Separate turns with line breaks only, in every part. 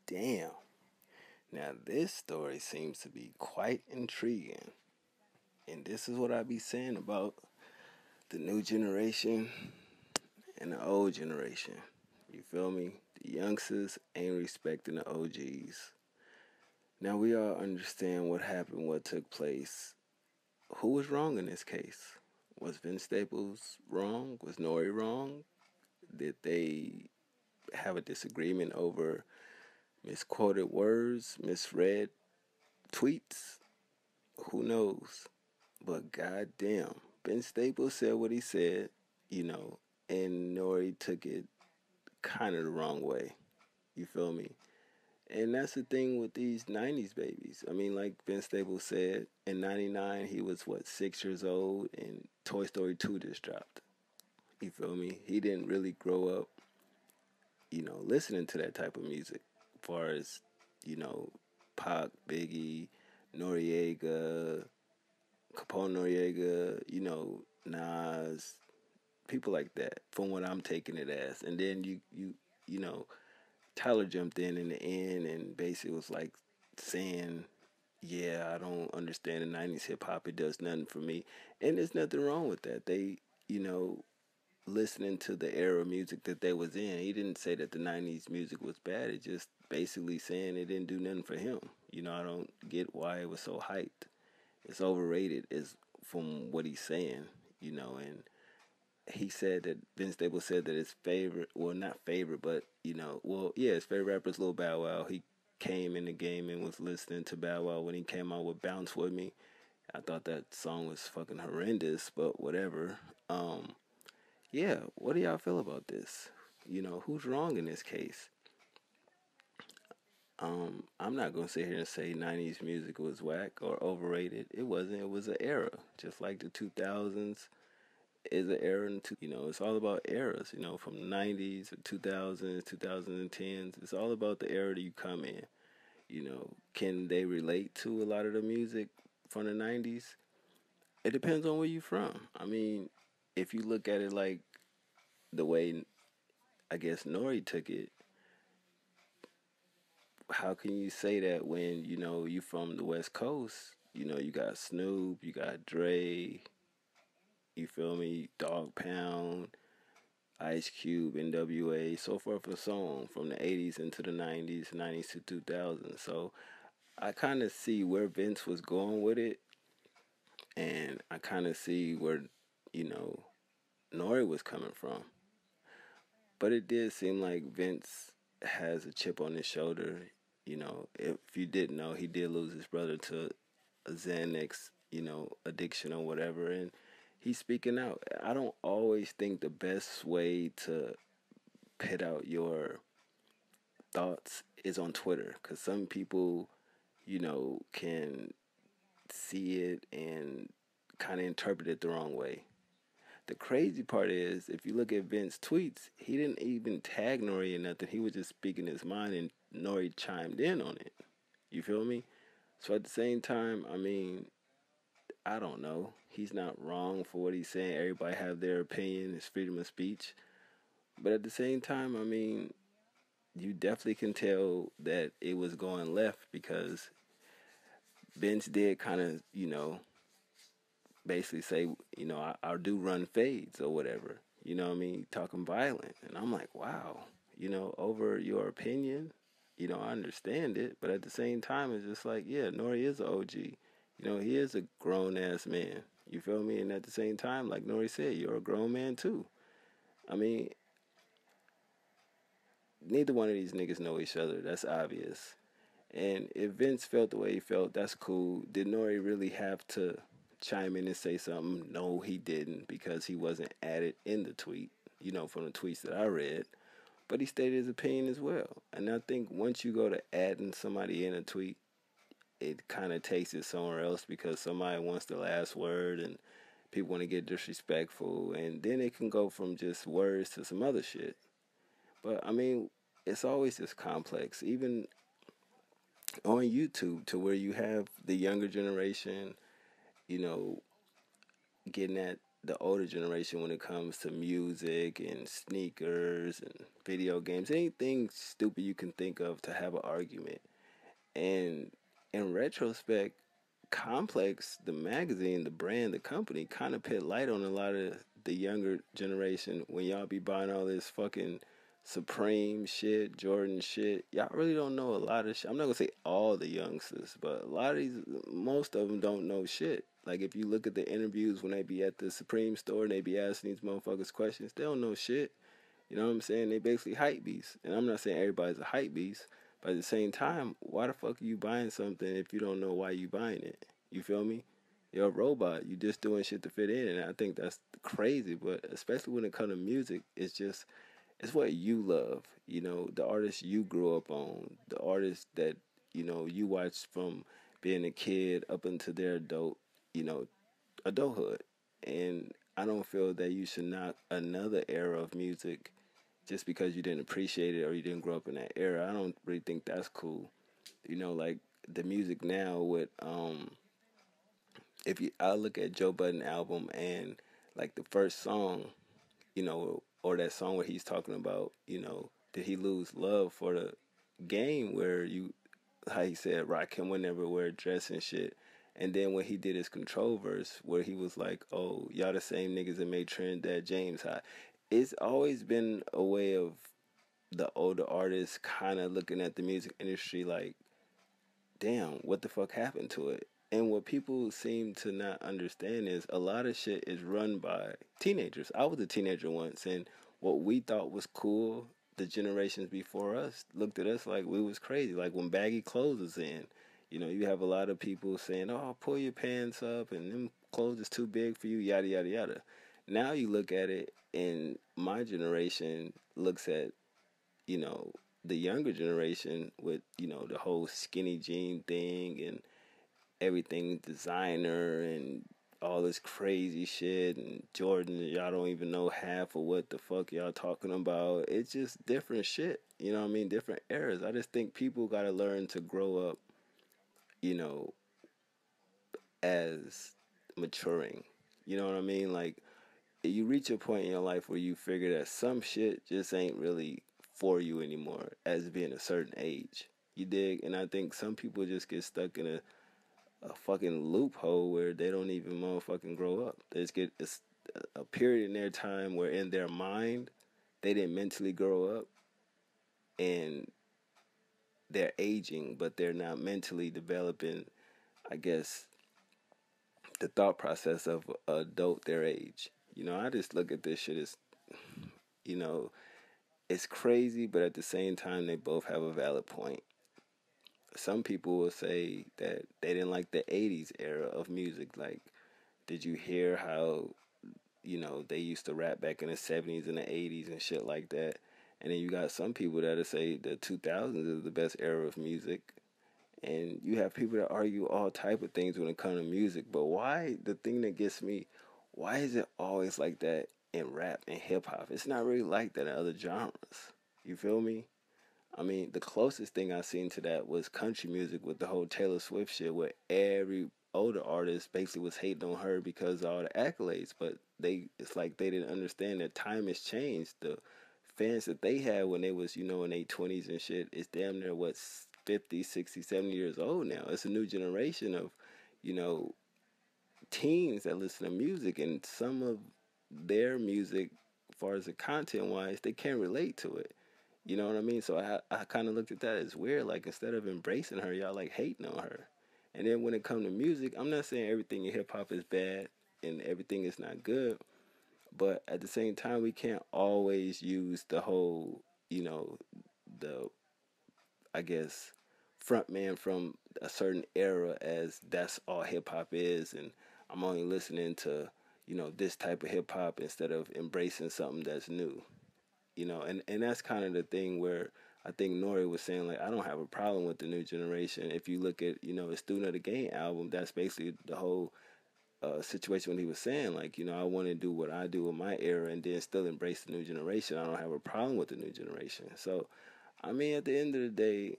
damn. Now, this story seems to be quite intriguing. And this is what I be saying about the new generation and the old generation. You feel me? The youngsters ain't respecting the OGs. Now, we all understand what happened, what took place. Who was wrong in this case? Was Vince Staples wrong? Was N.O.R.E wrong? Did they have a disagreement over misquoted words, misread tweets? Who knows? But goddamn, Ben Staples said what he said, you know, and Nory took it kind of the wrong way. You feel me? And that's the thing with these 90s babies. I mean, like Ben Staples said, in 99, he was, what, 6 years old, and Toy Story 2 just dropped. You feel me? He didn't really grow up, listening to that type of music. As far as, you know, Pac, Biggie, Noriega, Capone Noriega, Nas, people like that, from what I'm taking it as. And then you know, Tyler jumped in the end and basically was like saying, yeah, I don't understand the 90s hip hop. It does nothing for me. And there's nothing wrong with that. They, listening to the era of music that they was in. He didn't say that the 90s music was bad. It just basically saying it didn't do nothing for him. I don't get why it was so hyped. It's overrated is from what he's saying, and he said that Vince Staples said that his favorite, well, not favorite, but his favorite rapper is Lil Bow Wow. He came in the game and was listening to Bow Wow when he came out with Bounce With Me. I thought that song was fucking horrendous, but whatever. Yeah, what do y'all feel about this? Who's wrong in this case? I'm not gonna sit here and say '90s music was whack or overrated. It wasn't. It was an era, just like the 2000s is an era. It's all about eras. From the '90s to 2000s, 2010s. It's all about the era that you come in. Can they relate to a lot of the music from the '90s? It depends on where you're from. I mean, if you look at it like the way I guess Nory took it, how can you say that when you from the West Coast? You got Snoop, you got Dre, you feel me, Dog Pound, Ice Cube, N.W.A, so forth and so on, from the '80s into the '90s to 2000s. So I kind of see where Vince was going with it, and I kind of see where you know Nory was coming from. But it did seem like Vince has a chip on his shoulder. If you didn't know, he did lose his brother to a Xanax, addiction or whatever, and he's speaking out. I don't always think the best way to put out your thoughts is on Twitter, because some people, can see it and kind of interpret it the wrong way. The crazy part is, if you look at Vince's tweets, he didn't even tag Nory or nothing. He was just speaking his mind, and Nory chimed in on it. You feel me? So at the same time, I mean, I don't know. He's not wrong for what he's saying. Everybody have their opinion. It's freedom of speech. But at the same time, I mean, you definitely can tell that it was going left, because Vince did kind of, basically say, I do run fades or whatever. You know what I mean? Talking violent. And I'm like, wow, over your opinion, I understand it. But at the same time, it's just like, yeah, Nory is an OG. He is a grown ass man. You feel me? And at the same time, like Nory said, you're a grown man too. I mean, neither one of these niggas know each other. That's obvious. And if Vince felt the way he felt, that's cool. Did Nory really have to chime in and say something? No, he didn't, because he wasn't added in the tweet, from the tweets that I read. But he stated his opinion as well. And I think once you go to adding somebody in a tweet, it kind of takes it somewhere else, because somebody wants the last word and people want to get disrespectful. And then it can go from just words to some other shit. But I mean, it's always this complex. Even on YouTube, to where you have the younger generation, you know, getting at the older generation when it comes to music and sneakers and video games, anything stupid you can think of to have an argument. And in retrospect, Complex, the magazine, the brand, the company, kind of put light on a lot of the younger generation when y'all be buying all this fucking Supreme shit, Jordan shit. Y'all really don't know a lot of shit. I'm not gonna say all the youngsters, but a lot of these, most of them don't know shit. Like if you look at the interviews when they be at the Supreme store and they be asking these motherfuckers questions, they don't know shit. You know what I'm saying? They basically hype beasts. And I'm not saying everybody's a hype beast, but at the same time, why the fuck are you buying something if you don't know why you buying it? You feel me? You're a robot. You just doing shit to fit in, and I think that's crazy. But especially when it comes to music, it's what you love. You know, the artists you grew up on, the artists that you watched from being a kid up into their you know, adulthood. And I don't feel that you should knock another era of music just because you didn't appreciate it or you didn't grow up in that era. I don't really think that's cool. Like the music now with if you I look at Joe Budden album and like the first song, or that song where he's talking about, did he lose love for the game where how he said rock him whenever wear dress and shit. And then when he did his control verse where he was like, oh, y'all the same niggas that made Trinidad James hot. It's always been a way of the older artists kind of looking at the music industry like, damn, what the fuck happened to it? And what people seem to not understand is a lot of shit is run by teenagers. I was a teenager once, and what we thought was cool, the generations before us looked at us like we was crazy. Like when baggy clothes was in, you have a lot of people saying, "Oh, pull your pants up," and them clothes is too big for you, yada yada yada. Now you look at it, and my generation looks at you know, the younger generation with, the whole skinny jean thing and everything designer and all this crazy shit and Jordan, y'all don't even know half of what the fuck y'all talking about. It's just different shit. You know what I mean? Different eras. I just think people gotta learn to grow up, you know, as maturing. You know what I mean? Like you reach a point in your life where you figure that some shit just ain't really for you anymore as being a certain age. You dig? And I think some people just get stuck in a fucking loophole where they don't even motherfucking grow up. They just get a period in their time where in their mind they didn't mentally grow up and they're aging, but they're not mentally developing, I guess, the thought process of an adult their age. I just look at this shit as, you know, it's crazy, but at the same time, they both have a valid point. Some people will say that they didn't like the 80s era of music. Like, did you hear how, they used to rap back in the 70s and the 80s and shit like that? And then you got some people that'll say the 2000s is the best era of music. And you have people that argue all type of things when it comes to music. But why, the thing that gets me, why is it always like that in rap and hip hop? It's not really like that in other genres. You feel me? I mean, the closest thing I seen to that was country music with the whole Taylor Swift shit, where every older artist basically was hating on her because of all the accolades. But it's like they didn't understand that time has changed. The fans that they had when they was, in their 20s and shit, is damn near, 50, 60, 70 years old now. It's a new generation of, you know, teens that listen to music, and some of their music, as far as the content wise, they can't relate to it. You know what I mean? So I kind of looked at that as weird. Like, instead of embracing her, y'all like hating on her. And then when it comes to music, I'm not saying everything in hip hop is bad and everything is not good, but at the same time, we can't always use the whole, the, I guess, front man from a certain era as that's all hip hop is, and I'm only listening to, this type of hip hop instead of embracing something that's new. And that's kind of the thing where I think N.O.R.E was saying, like, I don't have a problem with the new generation. If you look at, the Student of the Game album, that's basically the whole situation when he was saying, like, I want to do what I do in my era and then still embrace the new generation. I don't have a problem with the new generation. So, I mean, at the end of the day,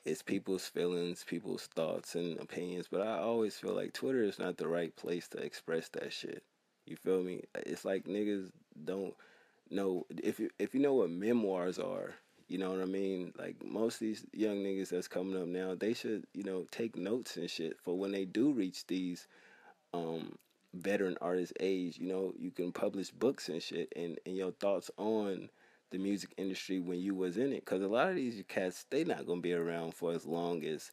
it's people's feelings, people's thoughts and opinions, but I always feel like Twitter is not the right place to express that shit. You feel me? It's like niggas don't know if you know what memoirs are. You know what I mean? Like most of these young niggas that's coming up now, they should take notes and shit for when they do reach these um veteran artist age. You can publish books and shit and your thoughts on the music industry when you was in it, because a lot of these cats, they not gonna be around for as long as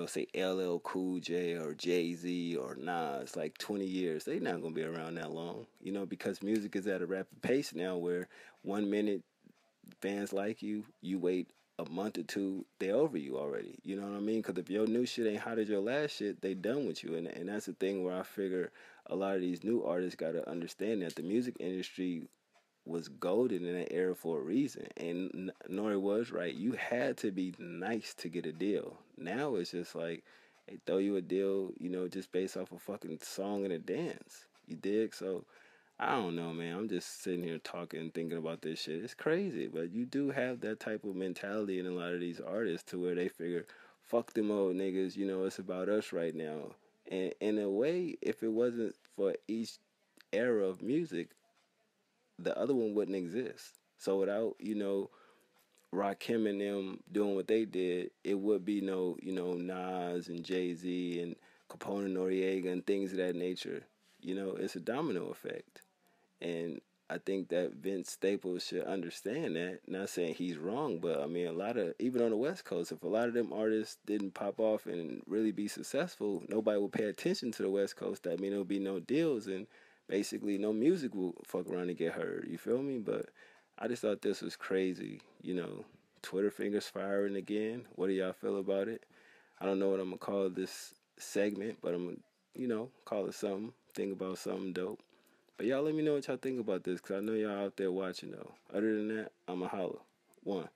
say LL Cool J or Jay-Z or Nas, like 20 years. They not gonna be around that long, because music is at a rapid pace now where 1 minute fans like you, you wait a month or two, they over you already. You know what I mean? Because if your new shit ain't hot as your last shit, they done with you. And that's the thing where I figure a lot of these new artists got to understand that the music industry was golden in that era for a reason. And N.O.R.E was right. You had to be nice to get a deal. Now it's just like they throw you a deal, just based off a fucking song and a dance. You dig? So I don't know, man. I'm just sitting here talking and thinking about this shit. It's crazy, but you do have that type of mentality in a lot of these artists to where they figure, fuck them old niggas, it's about us right now. And in a way, if it wasn't for each era of music, the other one wouldn't exist. So without, Rakim and them doing what they did, it would be no, Nas and Jay Z and Capone and Noriega and things of that nature. It's a domino effect. And I think that Vince Staples should understand that. Not saying he's wrong, but I mean, a lot of, even on the West Coast, if a lot of them artists didn't pop off and really be successful, nobody would pay attention to the West Coast. That mean there'll be no deals and basically no music will fuck around and get heard. You feel me? But I just thought this was crazy. Twitter fingers firing again. What do y'all feel about it? I don't know what I'm gonna call this segment, but I'm gonna, call it something. Think about something dope. But y'all let me know what y'all think about this, because I know y'all out there watching, though. Other than that, I'm a holla. One.